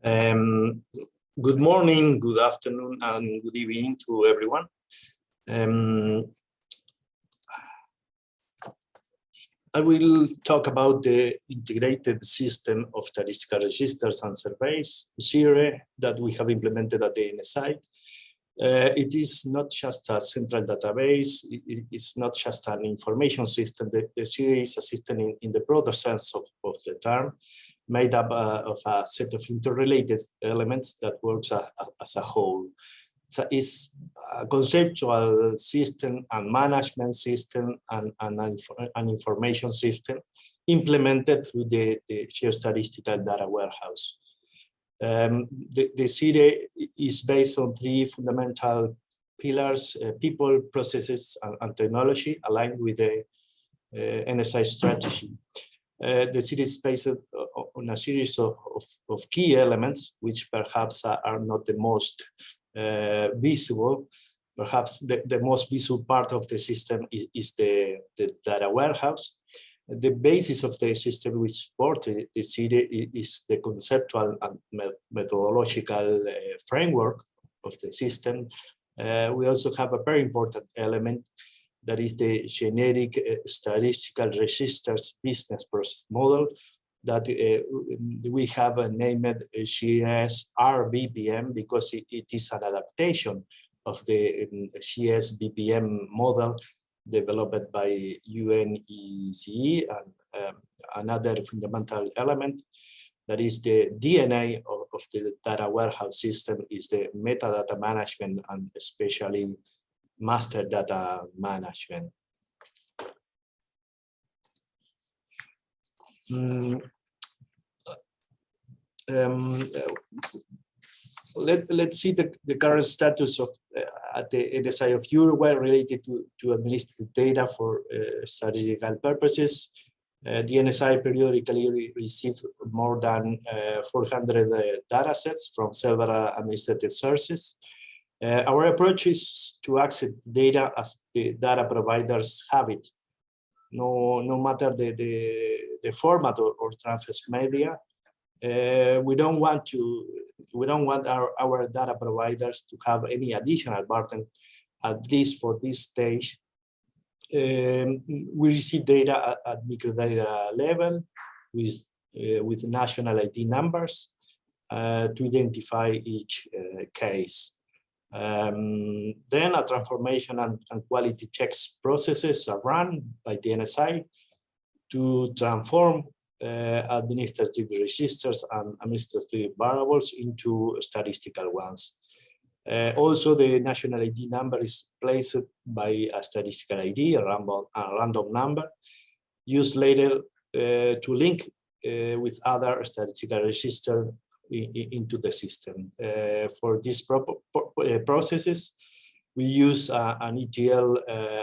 Um, Good morning, good afternoon, and good evening to everyone. I will talk about the integrated system of statistical registers and surveys, SIRE, that we have implemented at the NSI. It is not just a central database, it's not just an information system. The SIRE is a system in the broader sense of the term, made up of a set of interrelated elements that works as a whole. It's a conceptual system and management system and an information system implemented through the geostatistical data warehouse. The SIRE is based on three fundamental pillars: people, processes, and technology, aligned with the NSI strategy. The SIRE is based on a series of key elements, which perhaps are not the most visible. Perhaps the most visible part of the system is the data warehouse. The basis of the system which supports the SIRE is the conceptual and methodological framework of the system. We also have a very important element, that is the generic statistical registers business process model that we have named GS-RBPM because it is an adaptation of the GS-BPM model developed by UNECE, and another fundamental element, that is the DNA of the data warehouse system, is the metadata management and especially master data management. Let's see the current status of at the NSI of Uruguay related to administrative data for statistical purposes. The NSI periodically receives more than 400 data sets from several administrative sources. Our approach is to access data as the data providers have it, no matter the format or transfer media. We don't want our data providers to have any additional burden, at least for this stage. We receive data at microdata level with national ID numbers to identify each case. Then a transformation and quality checks processes are run by the NSI to transform administrative registers and administrative variables into statistical ones. Also, the national ID number is placed by a statistical ID, a random number, used later to link with other statistical registers into the system. For these processes, we use an ETL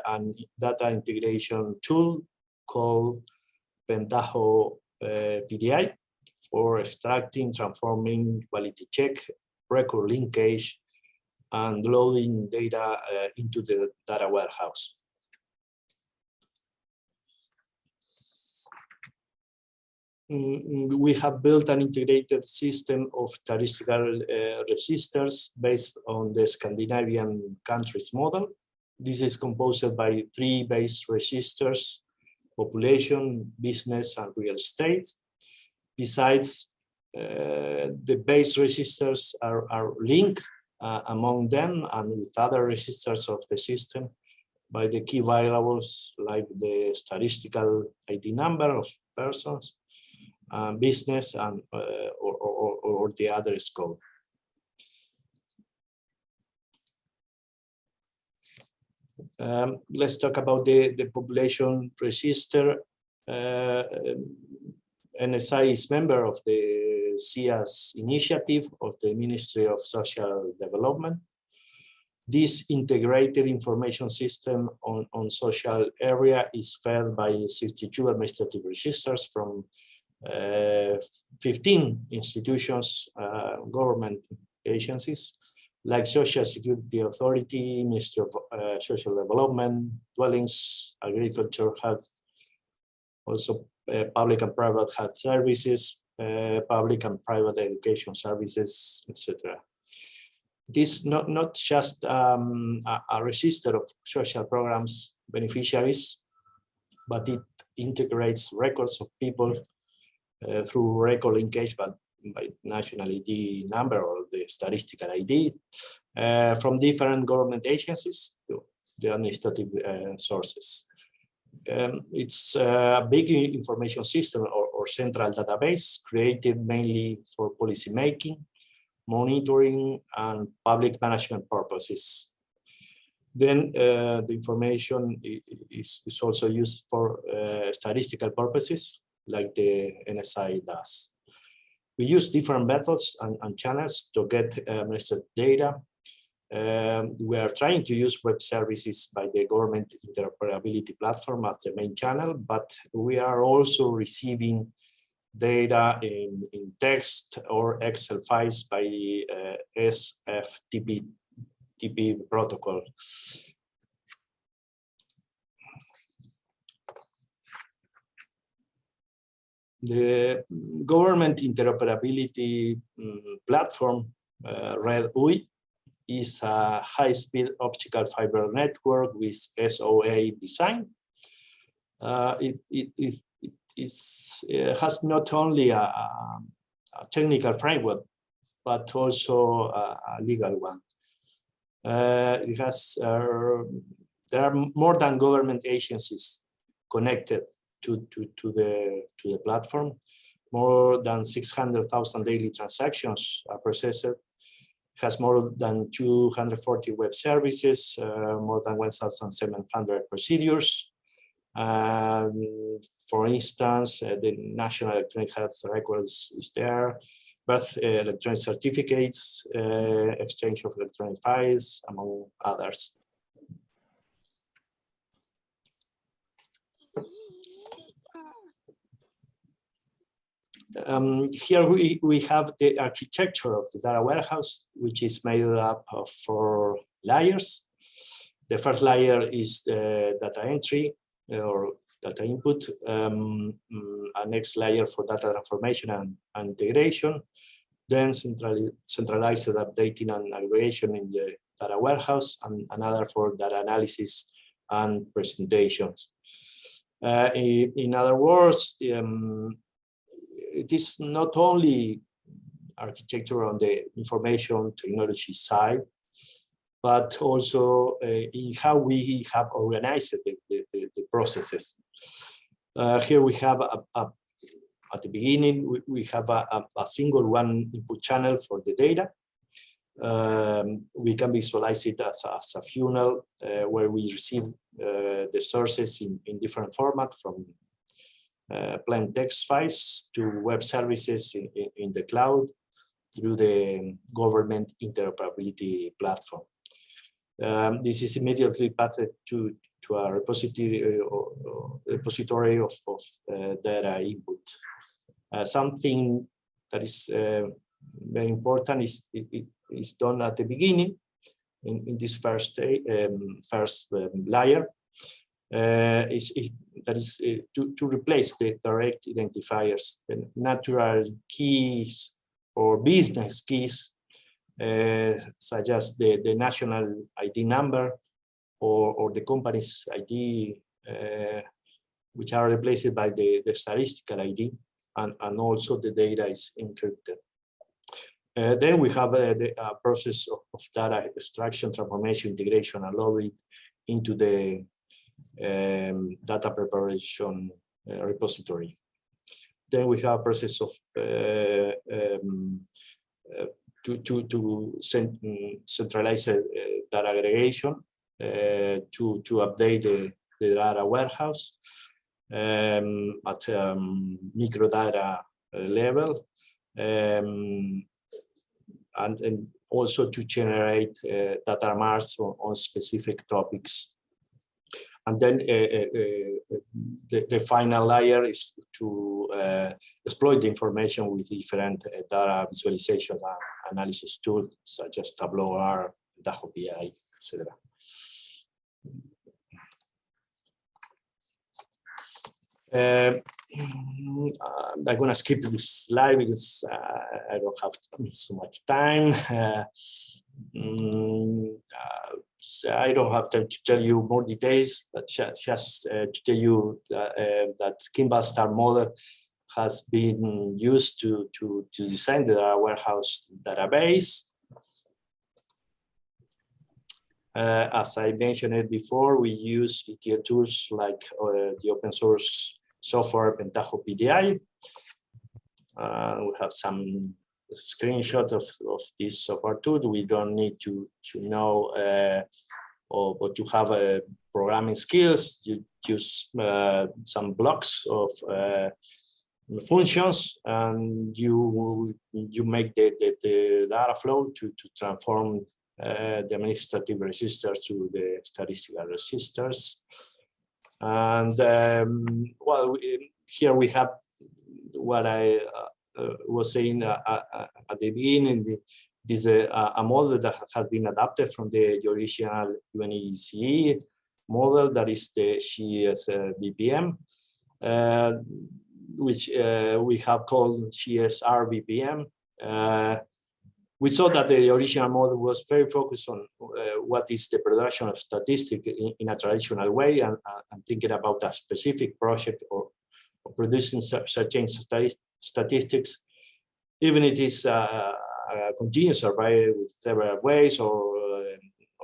and data integration tool called Pentaho PDI for extracting, transforming, quality check, record linkage, and loading data into the data warehouse. We have built an integrated system of statistical registers based on the Scandinavian countries model. This is composed by three base registers: population, business, and real estate. Besides, the base registers are linked among them and with other registers of the system by the key variables like the statistical ID number of persons, business, and or the other scope. Let's talk about the population register. NSI is member of the SIAS initiative of the Ministry of Social Development. This integrated information system on social area is fed by 62 administrative registers from 15 institutions, government agencies, like Social Security Authority, Ministry of Social Development, Dwellings, Agriculture, Health, also public and private health services, public and private education services, etc. It is not just a register of social programs beneficiaries, but it integrates records of people through record linkage by national ID number or the statistical ID from different government agencies to the administrative sources. It's a big information system or central database created mainly for policy making, monitoring, and public management purposes. Then the information is also used for statistical purposes, like the NSI does. We use different methods and channels to get administrative data. We are trying to use web services by the government interoperability platform as the main channel, but we are also receiving data in text or Excel files by SFTP protocol. The government interoperability platform, RED-UI, is a high-speed optical fiber network with SOA design. It has not only a technical framework, but also a legal one. It has there are more than government agencies connected to the platform. More than 600,000 daily transactions are processed. It has more than 240 web services, more than 1,700 procedures. For instance, the National Electronic Health Records is there, birth electronic certificates, exchange of electronic files, among others. Here we have the architecture of the data warehouse, which is made up of 4 layers. The first layer is the data entry or data input, a next layer for data transformation and integration, then centralized updating and aggregation in the data warehouse, and another for data analysis and presentations. In other words, it is not only architecture on the information technology side, but also in how we have organized the processes. Here we have at the beginning, we have a single one input channel for the data. We can visualize it as a funnel where we receive the sources in different formats, from plain text files to web services in the cloud through the government interoperability platform. This is immediately passed to a repository of data input. Something that is very important is done at the beginning in this first layer. That is to replace the direct identifiers, the natural keys or business keys, such as the national ID number or the company's ID, which are replaced by the statistical ID, and also the data is encrypted. Then we have the process of data extraction, transformation, integration, and loading into the data preparation repository. Then we have a process of centralize data aggregation to update the data warehouse at microdata level, and also to generate data marks on specific topics. And then the final layer is to exploit the information with different data visualization and analysis tools, such as Tableau R, Tahoe BI, etc. I'm going to skip this slide because I don't have so much time. So I don't have time to tell you more details, but just to tell you that Kimball star model has been used to design the data warehouse database. As I mentioned it before, we use ETL tools like the open source software Pentaho PDI. We have some screenshot of this software tool. We don't need to know or to have programming skills. You use some blocks of functions, and you make the data flow to transform the administrative registers to the statistical registers. And well, here we have what I was saying at the beginning. This is a model that has been adapted from the original UNECE model, that is the GS BPM, which we have called GSR BPM. We saw that the original model was very focused on what is the production of statistics in a traditional way, and thinking about a specific project or producing certain statistics, even it is a continuous survey with several ways, or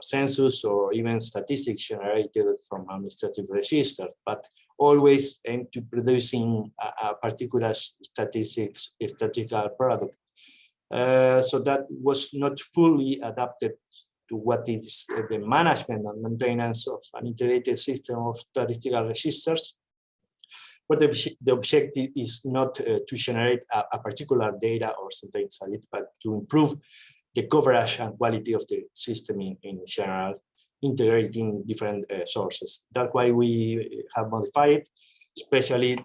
census, or even statistics generated from administrative registers, but always aim to producing a particular statistical product. So that was not fully adapted to what is the management and maintenance of an integrated system of statistical registers. But the objective is not to generate a particular data or something, but to improve the coverage and quality of the system in general, integrating different sources. That's why we have modified, especially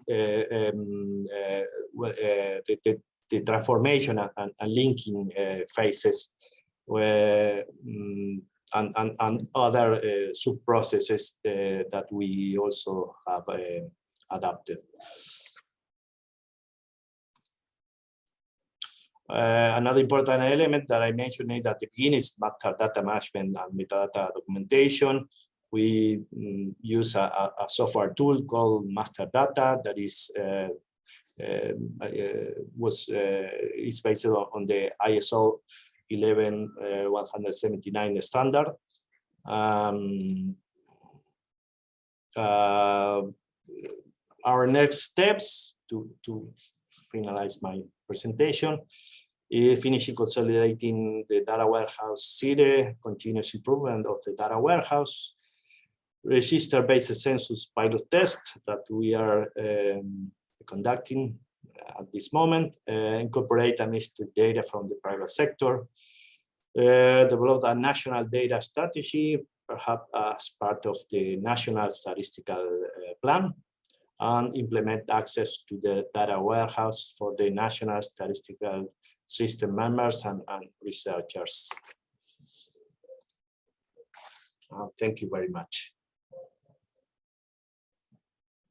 the transformation and linking phases, and other sub-processes that we also have adapted. Another important element that I mentioned at the beginning is master data management and metadata documentation. We use a software tool called Master Data that is based on the ISO 11179 standard. Our next steps to finalize my presentation is finishing consolidating the data warehouse CIRE, continuous improvement of the data warehouse, register-based census pilot test that we are conducting at this moment, incorporate administrative data from the private sector, develop a national data strategy, perhaps as part of the national statistical plan, and implement access to the data warehouse for the national statistical system members and researchers. Thank you very much.